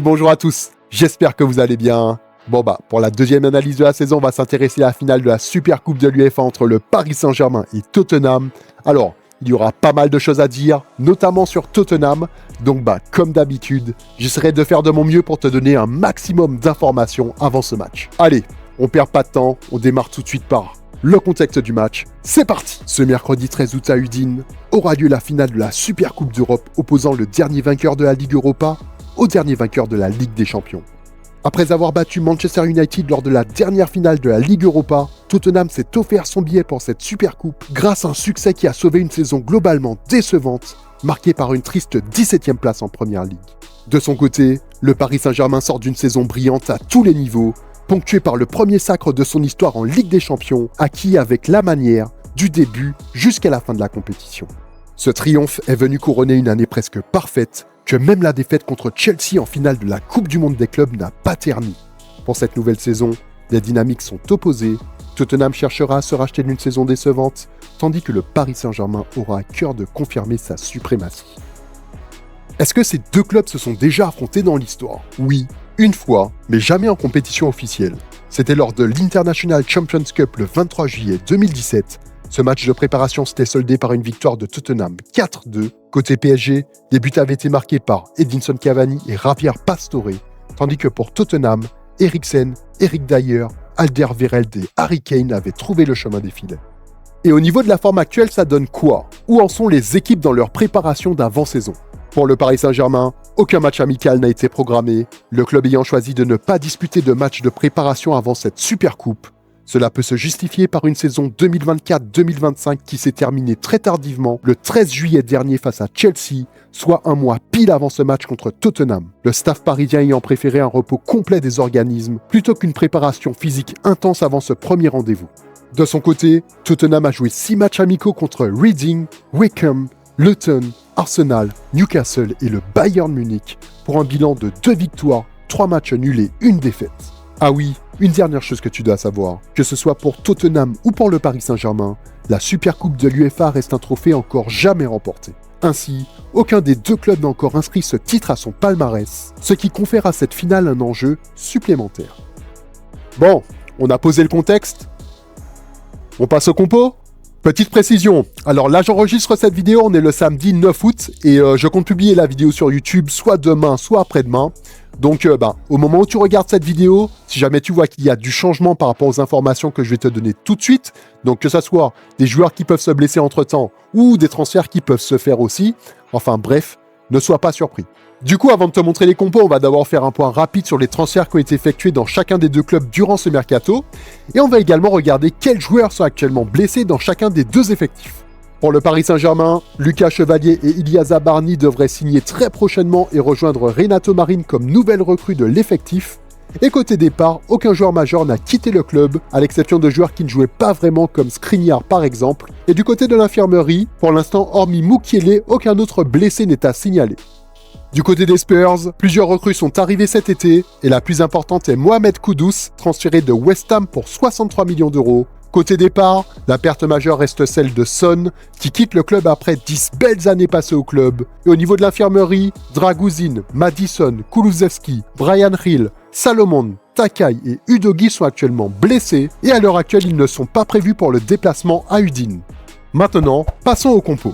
bonjour à tous, j'espère que vous allez bien. Pour la deuxième analyse de la saison, on va s'intéresser à la finale de la Super Coupe de l'UEFA entre le Paris Saint-Germain et Tottenham. Alors, il y aura pas mal de choses à dire, notamment sur Tottenham. Donc comme d'habitude, j'essaierai de faire de mon mieux pour te donner un maximum d'informations avant ce match. Allez, on perd pas de temps, on démarre tout de suite par le contexte du match. C'est parti! Ce mercredi 13 août à Udine aura lieu la finale de la Super Coupe d'Europe opposant le dernier vainqueur de la Ligue Europa au dernier vainqueur de la Ligue des Champions. Après avoir battu Manchester United lors de la dernière finale de la Ligue Europa, Tottenham s'est offert son billet pour cette Super Coupe grâce à un succès qui a sauvé une saison globalement décevante, marquée par une triste 17e place en Première Ligue. De son côté, le Paris Saint-Germain sort d'une saison brillante à tous les niveaux, ponctuée par le premier sacre de son histoire en Ligue des Champions, acquis avec la manière, du début jusqu'à la fin de la compétition. Ce triomphe est venu couronner une année presque parfaite, que même la défaite contre Chelsea en finale de la Coupe du Monde des clubs n'a pas terni. Pour cette nouvelle saison, les dynamiques sont opposées. Tottenham cherchera à se racheter d'une saison décevante, tandis que le Paris Saint-Germain aura à cœur de confirmer sa suprématie. Est-ce que ces deux clubs se sont déjà affrontés dans l'histoire? Oui, une fois, mais jamais en compétition officielle. C'était lors de l'International Champions Cup le 23 juillet 2017. Ce match de préparation s'était soldé par une victoire de Tottenham 4-2. Côté PSG, les buts avaient été marqués par Edinson Cavani et Javier Pastore, tandis que pour Tottenham, Eriksen, Eric Dyer, Alderweireld et Harry Kane avaient trouvé le chemin des filets. Et au niveau de la forme actuelle, ça donne quoi? Où en sont les équipes dans leur préparation d'avant-saison? Pour le Paris Saint-Germain, aucun match amical n'a été programmé, le club ayant choisi de ne pas disputer de match de préparation avant cette Super Coupe. Cela peut se justifier par une saison 2024-2025 qui s'est terminée très tardivement le 13 juillet dernier face à Chelsea, soit un mois pile avant ce match contre Tottenham. Le staff parisien ayant préféré un repos complet des organismes plutôt qu'une préparation physique intense avant ce premier rendez-vous. De son côté, Tottenham a joué 6 matchs amicaux contre Reading, Wycombe, Luton, Arsenal, Newcastle et le Bayern Munich pour un bilan de 2 victoires, 3 matchs nuls et 1 défaite. Ah oui, une dernière chose que tu dois savoir, que ce soit pour Tottenham ou pour le Paris Saint-Germain, la Super Coupe de l'UEFA reste un trophée encore jamais remporté. Ainsi, aucun des deux clubs n'a encore inscrit ce titre à son palmarès, ce qui confère à cette finale un enjeu supplémentaire. Bon, on a posé le contexte. On passe au compo ? Petite précision, alors là j'enregistre cette vidéo, on est le samedi 9 août et je compte publier la vidéo sur YouTube soit demain, soit après-demain. Donc au moment où tu regardes cette vidéo, si jamais tu vois qu'il y a du changement par rapport aux informations que je vais te donner tout de suite, donc que ce soit des joueurs qui peuvent se blesser entre-temps ou des transferts qui peuvent se faire aussi, enfin bref, ne sois pas surpris. Du coup, avant de te montrer les compos, on va d'abord faire un point rapide sur les transferts qui ont été effectués dans chacun des deux clubs durant ce mercato, et on va également regarder quels joueurs sont actuellement blessés dans chacun des deux effectifs. Pour le Paris Saint-Germain, Lucas Chevalier et Ilya Zabarny devraient signer très prochainement et rejoindre Renato Marin comme nouvelle recrue de l'effectif. Et côté départ, aucun joueur majeur n'a quitté le club, à l'exception de joueurs qui ne jouaient pas vraiment comme Skriniar par exemple. Et du côté de l'infirmerie, pour l'instant, hormis Mukiele, aucun autre blessé n'est à signaler. Du côté des Spurs, plusieurs recrues sont arrivées cet été, et la plus importante est Mohamed Kudus, transféré de West Ham pour 63 millions d'euros. Côté départ, la perte majeure reste celle de Son, qui quitte le club après 10 belles années passées au club. Et au niveau de l'infirmerie, Draguzin, Madison, Kulusevski, Brian Hill, Salomon, Takai et Udogi sont actuellement blessés, et à l'heure actuelle, ils ne sont pas prévus pour le déplacement à Udine. Maintenant, passons au compo.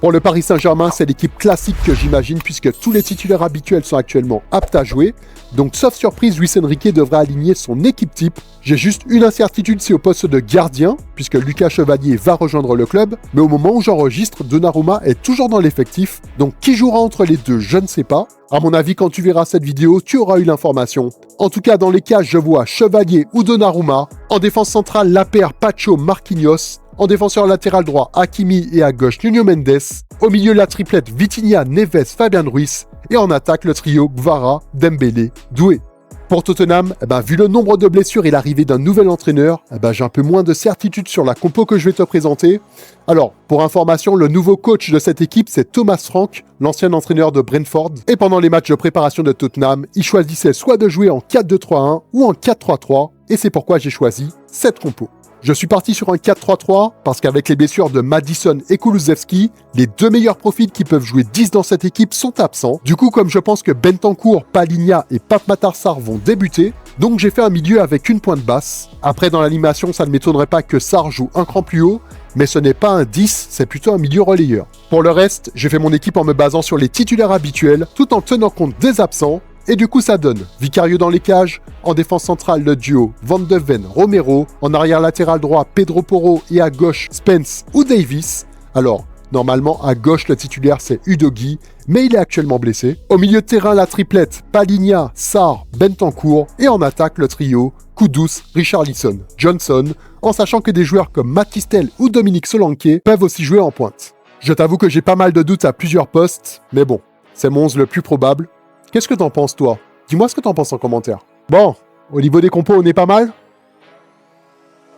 Pour le Paris Saint-Germain, c'est l'équipe classique que j'imagine puisque tous les titulaires habituels sont actuellement aptes à jouer. Donc, sauf surprise, Luis Enrique devrait aligner son équipe type. J'ai juste une incertitude, c'est au poste de gardien, puisque Lucas Chevalier va rejoindre le club. Mais au moment où j'enregistre, Donnarumma est toujours dans l'effectif. Donc, qui jouera entre les deux, je ne sais pas. À mon avis, quand tu verras cette vidéo, tu auras eu l'information. En tout cas, dans les cas, je vois Chevalier ou Donnarumma. En défense centrale, la paire Pacho-Marquinhos. En défenseur latéral droit, Hakimi et à gauche, Nuno Mendes. Au milieu, la triplette Vitinha, Neves, Fabian Ruiz. Et en attaque, le trio Gvara, Dembélé, Doué. Pour Tottenham, vu le nombre de blessures et l'arrivée d'un nouvel entraîneur, j'ai un peu moins de certitude sur la compo que je vais te présenter. Alors, pour information, le nouveau coach de cette équipe, c'est Thomas Frank, l'ancien entraîneur de Brentford. Et pendant les matchs de préparation de Tottenham, il choisissait soit de jouer en 4-2-3-1 ou en 4-3-3. Et c'est pourquoi j'ai choisi cette compo. Je suis parti sur un 4-3-3 parce qu'avec les blessures de Madison et Kulusevski, les deux meilleurs profils qui peuvent jouer 10 dans cette équipe sont absents. Du coup, comme je pense que Bentancur, Palhinha et Pape Matar Sarr vont débuter, donc j'ai fait un milieu avec une pointe basse. Après, dans l'animation, ça ne m'étonnerait pas que Sarr joue un cran plus haut, mais ce n'est pas un 10, c'est plutôt un milieu relayeur. Pour le reste, j'ai fait mon équipe en me basant sur les titulaires habituels, tout en tenant compte des absents. Et du coup, ça donne Vicario dans les cages, en défense centrale le duo Van de Ven, Romero, en arrière latéral droit Pedro Porro et à gauche Spence ou Davis. Alors, normalement, à gauche, le titulaire c'est Udogie, mais il est actuellement blessé. Au milieu de terrain, la triplette Palhinha, Sarr, Bentancur et en attaque, le trio Kudus, Richarlison, Johnson, en sachant que des joueurs comme Matistel ou Dominique Solanke peuvent aussi jouer en pointe. Je t'avoue que j'ai pas mal de doutes à plusieurs postes, mais bon, c'est mon 11 le plus probable. Qu'est-ce que t'en penses, toi? Dis-moi ce que t'en penses en commentaire. Bon, au niveau des compos, on est pas mal?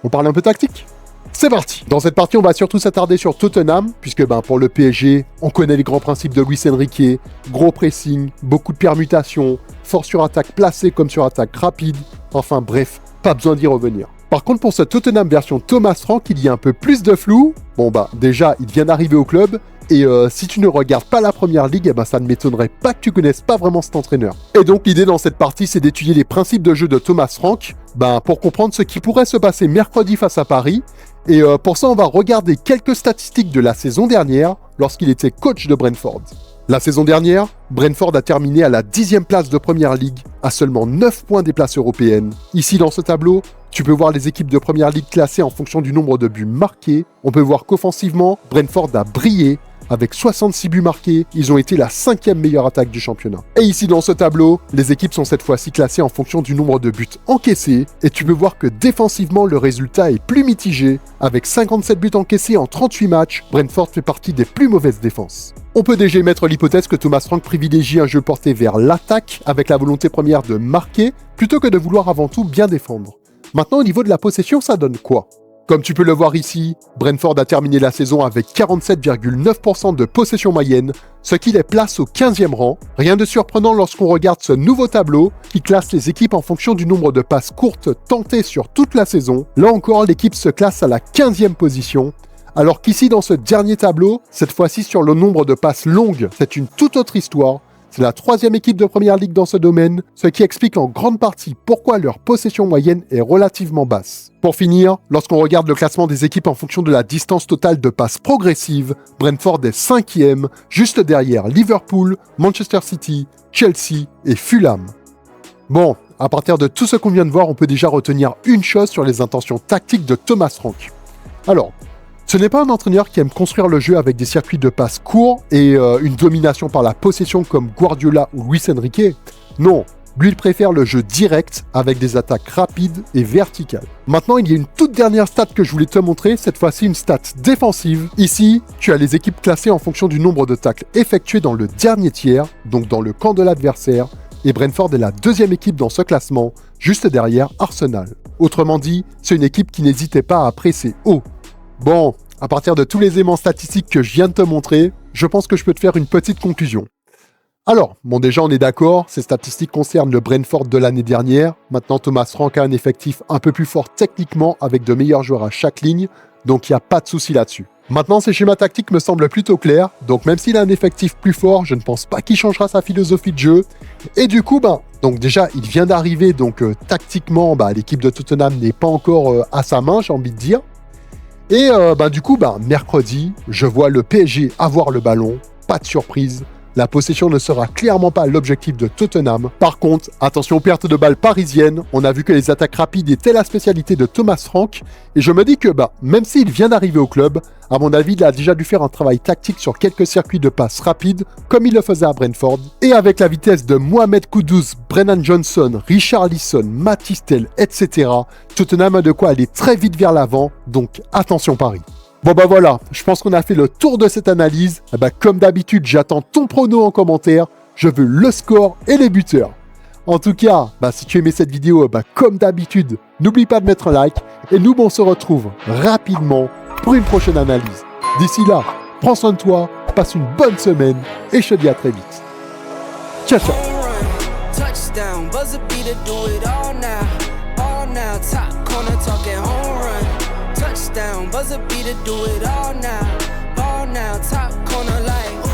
On parle un peu tactique? C'est parti! Dans cette partie, on va surtout s'attarder sur Tottenham, puisque pour le PSG, on connaît les grands principes de Luis Enrique, gros pressing, beaucoup de permutations, fort sur attaque placée comme sur attaque rapide, enfin bref, pas besoin d'y revenir. Par contre, pour ce Tottenham version Thomas Frank, il y a un peu plus de flou. Bon déjà, il vient d'arriver au club, et si tu ne regardes pas la première ligue, ça ne m'étonnerait pas que tu connaisses pas vraiment cet entraîneur. Et donc l'idée dans cette partie, c'est d'étudier les principes de jeu de Thomas Frank, pour comprendre ce qui pourrait se passer mercredi face à Paris. Et pour ça, on va regarder quelques statistiques de la saison dernière, lorsqu'il était coach de Brentford. La saison dernière, Brentford a terminé à la 10e place de Première Ligue, à seulement 9 points des places européennes. Ici, dans ce tableau, tu peux voir les équipes de Première Ligue classées en fonction du nombre de buts marqués. On peut voir qu'offensivement, Brentford a brillé. Avec 66 buts marqués, ils ont été la 5e meilleure attaque du championnat. Et ici dans ce tableau, les équipes sont cette fois-ci classées en fonction du nombre de buts encaissés, et tu peux voir que défensivement, le résultat est plus mitigé. Avec 57 buts encaissés en 38 matchs, Brentford fait partie des plus mauvaises défenses. On peut déjà émettre l'hypothèse que Thomas Frank privilégie un jeu porté vers l'attaque, avec la volonté première de marquer, plutôt que de vouloir avant tout bien défendre. Maintenant, au niveau de la possession, ça donne quoi ? Comme tu peux le voir ici, Brentford a terminé la saison avec 47,9% de possession moyenne, ce qui les place au 15e rang. Rien de surprenant lorsqu'on regarde ce nouveau tableau qui classe les équipes en fonction du nombre de passes courtes tentées sur toute la saison. Là encore, l'équipe se classe à la 15e position. Alors qu'ici, dans ce dernier tableau, cette fois-ci sur le nombre de passes longues, c'est une toute autre histoire. C'est la 3e équipe de Première Ligue dans ce domaine, ce qui explique en grande partie pourquoi leur possession moyenne est relativement basse. Pour finir, lorsqu'on regarde le classement des équipes en fonction de la distance totale de passes progressives, Brentford est 5e, juste derrière Liverpool, Manchester City, Chelsea et Fulham. Bon, à partir de tout ce qu'on vient de voir, on peut déjà retenir une chose sur les intentions tactiques de Thomas Frank. Alors, ce n'est pas un entraîneur qui aime construire le jeu avec des circuits de passes courts et une domination par la possession comme Guardiola ou Luis Enrique. Non, lui il préfère le jeu direct avec des attaques rapides et verticales. Maintenant, il y a une toute dernière stat que je voulais te montrer, cette fois-ci une stat défensive. Ici, tu as les équipes classées en fonction du nombre de tacles effectués dans le dernier tiers, donc dans le camp de l'adversaire, et Brentford est la 2e équipe dans ce classement, juste derrière Arsenal. Autrement dit, c'est une équipe qui n'hésitait pas à presser haut. Bon, à partir de tous les éléments statistiques que je viens de te montrer, je pense que je peux te faire une petite conclusion. Alors, déjà on est d'accord, ces statistiques concernent le Brentford de l'année dernière. Maintenant, Thomas Frank a un effectif un peu plus fort techniquement avec de meilleurs joueurs à chaque ligne, donc il n'y a pas de souci là-dessus. Maintenant, ses schémas tactiques me semblent plutôt clairs, donc même s'il a un effectif plus fort, je ne pense pas qu'il changera sa philosophie de jeu. Et du coup, donc déjà, il vient d'arriver, donc tactiquement, l'équipe de Tottenham n'est pas encore à sa main, j'ai envie de dire. Et du coup, mercredi, je vois le PSG avoir le ballon, pas de surprise. La possession ne sera clairement pas l'objectif de Tottenham. Par contre, attention aux pertes de balles parisiennes. On a vu que les attaques rapides étaient la spécialité de Thomas Frank. Et je me dis que, même s'il vient d'arriver au club, à mon avis, il a déjà dû faire un travail tactique sur quelques circuits de passes rapides, comme il le faisait à Brentford. Et avec la vitesse de Mohamed Kudus, Brennan Johnson, Richarlison, Matistel, etc., Tottenham a de quoi aller très vite vers l'avant. Donc attention Paris. Bon voilà, je pense qu'on a fait le tour de cette analyse. Comme d'habitude, j'attends ton prono en commentaire. Je veux le score et les buteurs. En tout cas, si tu aimais cette vidéo, comme d'habitude, n'oublie pas de mettre un like. Et nous, on se retrouve rapidement pour une prochaine analyse. D'ici là, prends soin de toi, passe une bonne semaine et je te dis à très vite. Ciao, ciao. Touchdown, buzzer beater, do it all now, top corner talking home run. touchdown, buzzer beater, do it all now. Ball now, top corner like